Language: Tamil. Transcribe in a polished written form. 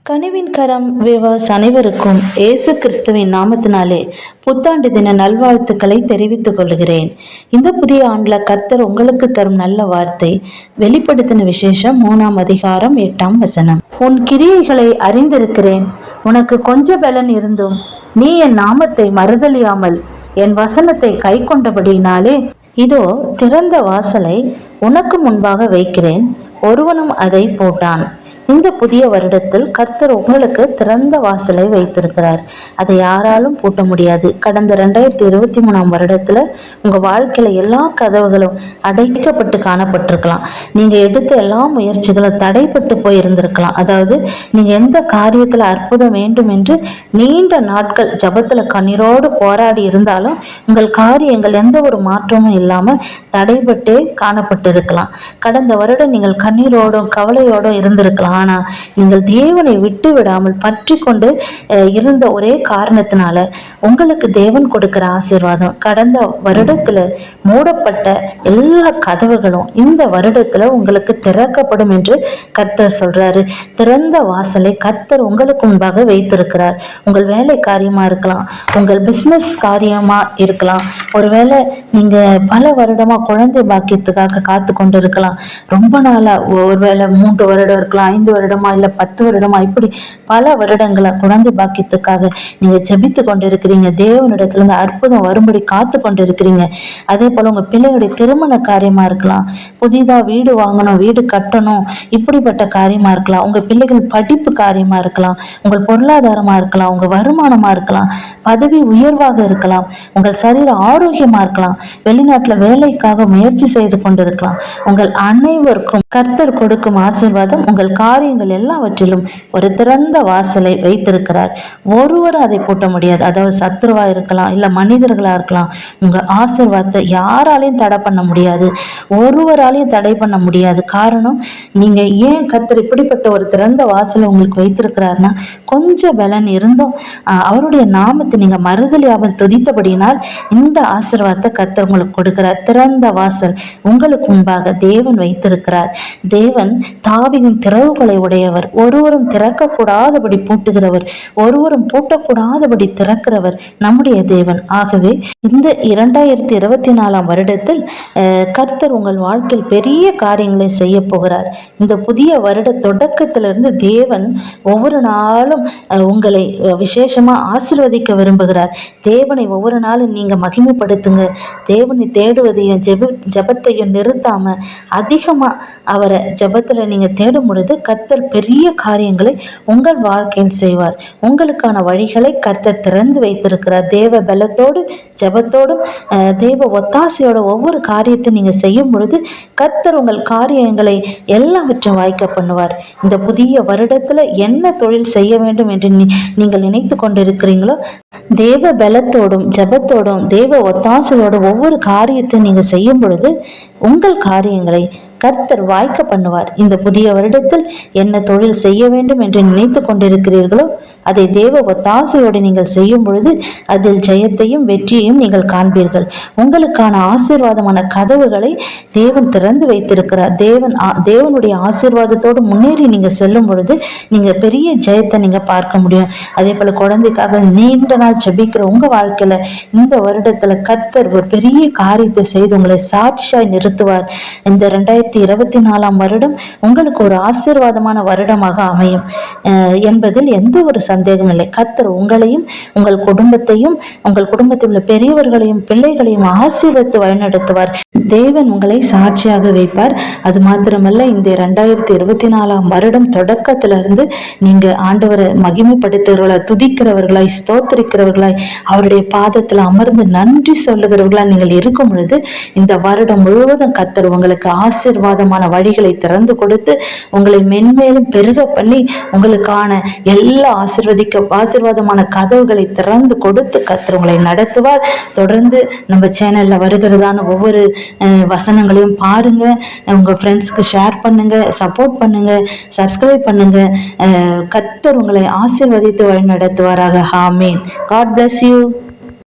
கனிவின் கரம் விவாஸ் அனைவருக்கும் இயேசு கிறிஸ்துவின் நாமத்தினாலே புத்தாண்டு தின நல்வாழ்த்துக்களை தெரிவித்துக் கொள்கிறேன். இந்த புதிய ஆண்டுல கர்த்தர் உங்களுக்கு தரும் நல்ல வார்த்தை வெளிப்படுத்தின விசேஷம் 3ஆம் அதிகாரம் 8ஆம் வசனம். உன் கிரியைகளை அறிந்திருக்கிறேன், உனக்கு கொஞ்ச பலன் இருந்தும் நீ என் நாமத்தை மறுதலியாமல் என் வசனத்தை கை கொண்டபடியினாலே இதோ திறந்த வாசலை உனக்கு முன்பாக வைக்கிறேன், ஒருவனும் அதை போட்டான். இந்த புதிய வருடத்தில் கர்த்தர் உங்களுக்கு திறந்த வாசலை வைத்திருக்கிறார். அதை யாராலும் பூட்ட முடியாது. கடந்த 2023ஆம் வருடத்துல உங்க வாழ்க்கையில எல்லா கதவுகளும் அடைக்கப்பட்டு காணப்பட்டிருக்கலாம். நீங்க எடுத்த எல்லா முயற்சிகளும் தடைப்பட்டு போயிருந்திருக்கலாம். அதாவது நீங்க எந்த காரியத்துல அற்புதம் வேண்டும் என்று நீண்ட நாட்கள் ஜபத்துல கண்ணீரோடு போராடி இருந்தாலும் உங்கள் காரியங்கள் எந்த ஒரு மாற்றமும் இல்லாம தடைபட்டே காணப்பட்டிருக்கலாம். கடந்த வருடம் நீங்கள் கண்ணீரோடும் கவலையோடும் இருந்திருக்கலாம். ஆனா நீங்கள் தேவனை விட்டு விடாமல் பற்றி கொண்டு இருந்த ஒரே காரணத்தினால உங்களுக்கு தேவன் கொடுக்கிற ஆசீர்வாதம் கடந்த வருடத்துல மூடப்பட்ட எல்லா கதவுகளும் இந்த வருடத்துல உங்களுக்கு திறக்கப்படும் என்று கர்த்தர் சொல்றாரு. திறந்த வாசலை கர்த்தர் உங்களுக்கு முன்பாக வைத்திருக்கிறார். உங்கள் வேலை காரியமா இருக்கலாம், உங்கள் பிசினஸ் காரியமா இருக்கலாம், ஒருவேளை நீங்க பல வருடமா குழந்தை பாக்கியத்துக்காக காத்து கொண்டு இருக்கலாம். ரொம்ப நாளா ஒருவேளை 3 வருடம் இருக்கலாம், 5 வருடமா இல்ல 10 வருடமா, இப்படி பல வருடங்களா குழந்தை பாக்கியத்துக்காக நீங்க ஜெபித்து கொண்டிருக்கிறீங்க. தேவனிடத்துல இருந்து அற்புதம் வரும்படி காத்து கொண்டு இருக்கிறீங்க. அதே போல உங்க பிள்ளையுடைய திருமண காரியமா இருக்கலாம், புதிதா வீடு வாங்கணும், வீடு கட்டணும், இப்படிப்பட்ட காரியமா இருக்கலாம், உங்க பிள்ளைகள் படிப்பு காரியமா இருக்கலாம், உங்கள் பொருளாதாரமா இருக்கலாம், உங்க வருமானமா இருக்கலாம், பதவி உயர்வாக இருக்கலாம், உங்கள் சரீர ஆரோக்கியமா இருக்கலாம், வெளிநாட்டுல வேலைக்காக முயற்சி செய்து கொண்டிருக்கலாம். உங்கள் அனைவருக்கும் கர்த்தர் கொடுக்கும் ஆசீர்வாதம் உங்கள் காரியங்கள் எல்லாவற்றிலும் ஒரு திறந்த வாசலை வைத்திருக்கிறார். ஒருவரும் அதை பூட்ட முடியாது. அதாவது சத்துருவா இருக்கலாம், இல்ல மனிதர்களா இருக்கலாம். உங்க ஆசீர்வாதத்தை யாராலையும் தடை பண்ண முடியாது, ஒருவராலையும் தடை பண்ண முடியாது. காரணம், நீங்க ஏன் கர்த்தர் இப்படிப்பட்ட ஒரு திறந்த வாசலை உங்களுக்கு வைத்திருக்கிறார்னா, கொஞ்சம் பலன் இருந்தும் அவருடைய நாமத்தை நீங்க மறுதலியாமல் துதித்தபடியினால் இந்த ஆசீர்வாதத்தை கர்த்தர் உங்களுக்கு கொடுக்கிறார். திறந்த வாசல் உங்களுக்கு முன்பாக தேவன் வைத்திருக்கிறார். தேவன் தாவீதின் திறவுகளை உடையவர், ஒருவரும் திறக்க கூடாதபடி பூட்டுகிறவர், ஒருவரும் பூட்டக்கூடாதபடி திறக்கிறவர் நம்முடைய தேவன். ஆகவே இந்த 2024ஆம் வருடத்தில் கர்த்தர் உங்கள் வாழ்க்கையில் பெரிய காரியங்களை செய்ய போகிறார். இந்த புதிய வருட தொடக்கத்திலிருந்து தேவன் ஒவ்வொரு நாளும் உங்களை விசேஷமா ஆசீர்வதிக்க விரும்புகிறார். தேவனை ஒவ்வொரு நாளும் நீங்க மகிமைப்படுத்துங்க. தேவனை தேடுவதையும் ஜபத்தையும் நிறுத்தாம அதிகமா அவரை ஜபத்துல நீங்க தேடும் பொழுது கர்த்தர் பெரிய காரியங்களை உங்கள் வாழ்க்கையில் செய்வார். உங்களுக்கான வழிகளை கர்த்தர் திறந்து வைத்திருக்கிறார். தேவ பலத்தோடு ஜபத்தோடும் தேவ ஒத்தாசையோட ஒவ்வொரு காரியத்தை நீங்க செய்யும் பொழுது கர்த்தர் உங்கள் காரியங்களை எல்லாவற்றையும் வாய்க்க பண்ணுவார். இந்த புதிய வருடத்துல என்ன தொழில் செய்ய வேண்டும் என்று நீங்கள் நினைத்து கொண்டிருக்கிறீங்களோ தேவ பலத்தோடும் ஜபத்தோடும் தேவ ஒத்தாசையோடும் ஒவ்வொரு காரியத்தை நீங்க செய்யும் பொழுது உங்கள் காரியங்களை கர்த்தர் வாய்க்க பண்ணுவார். இந்த புதிய வருடத்தில் என்ன தொழில் செய்ய வேண்டும் என்று நினைத்து கொண்டிருக்கிறீர்களோ அதை தேவ ஒத்தாசையோடு நீங்கள் செய்யும் பொழுது அதில் ஜெயத்தையும் வெற்றியையும் நீங்கள் காண்பீர்கள். உங்களுக்கான ஆசீர்வாதமான கதவுகளை தேவன் திறந்து வைத்திருக்கிறார். தேவனுடைய ஆசீர்வாதத்தோடு முன்னேறி நீங்க செல்லும் பொழுது நீங்க பெரிய ஜெயத்தை நீங்க பார்க்க முடியும். அதே போல குழந்தைக்காக நீண்ட நாள் ஜெபிக்கிற உங்க வாழ்க்கையில இந்த வருடத்துல கர்த்தர் ஒரு பெரிய காரியத்தை செய்து உங்களை சாட்சியாய் நிறுத்துவார். இந்த 2024ஆம் வருடம் உங்களுக்கு ஒரு ஆசீர்வாதமான வருடமாக அமையும் என்பதில் எந்த ஒரு சந்தேகம் இல்லை. கர்த்தர் உங்களையும் உங்கள் குடும்பத்தையும் உங்கள் குடும்பத்தில் உள்ள பெரியவர்களையும் பிள்ளைகளையும் ஆசீர்வதித்து வழிநடத்துவார். தேவன் உங்களை சாட்சியாக வைப்பார். அது மாத்திரமல்ல, இந்த 2024ஆம் வருடம் தொடக்கத்திலிருந்து நீங்க ஆண்டவரை மகிமைப்படுத்துகிறவர்களாய், துதிக்கிறவர்களாய், ஸ்தோத்திரிக்கிறவர்களாய், அவருடைய பாதத்தில் அமர்ந்து நன்றி சொல்லுகிறவர்களாய் நீங்கள் இருக்கும் பொழுது இந்த வருடம் முழுவதும் கர்த்தர் உங்களுக்கு ஆசீர்வாதமான வழிகளை திறந்து கொடுத்து உங்களை மென்மேலும் பெருக பண்ணி உங்களுக்கான எல்லா ஆசீர்வாதமான கதவுகளை திறந்து கொடுத்து கர்த்தர் உங்களை நடத்துவார். தொடர்ந்து நம்ம சேனல்ல வருகிறதான ஒவ்வொரு வசனங்களையும் பாருங்க, உங்க ஃப்ரெண்ட்ஸ்க்கு ஷேர் பண்ணுங்க, சப்போர்ட் பண்ணுங்க, சப்ஸ்கிரைப் பண்ணுங்க. கர்த்தர் உங்களை ஆசீர்வதித்து வழி நடத்துவாராக. ஆமேன். God bless you.